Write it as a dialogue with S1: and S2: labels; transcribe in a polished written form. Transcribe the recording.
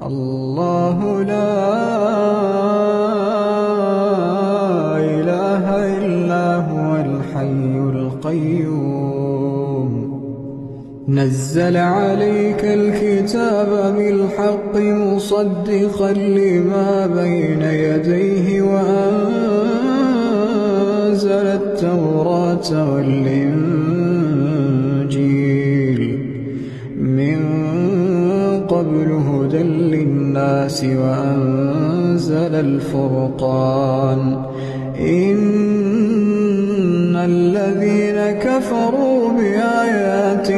S1: الله لا إله إلا هو الحي القيوم نزل عليك الكتاب بالحق مصدقا لما بين يديه وأنزل التوراة والإنجيل من قبل هدى للناس وأنزل الفرقان إن الذين كفروا بآيات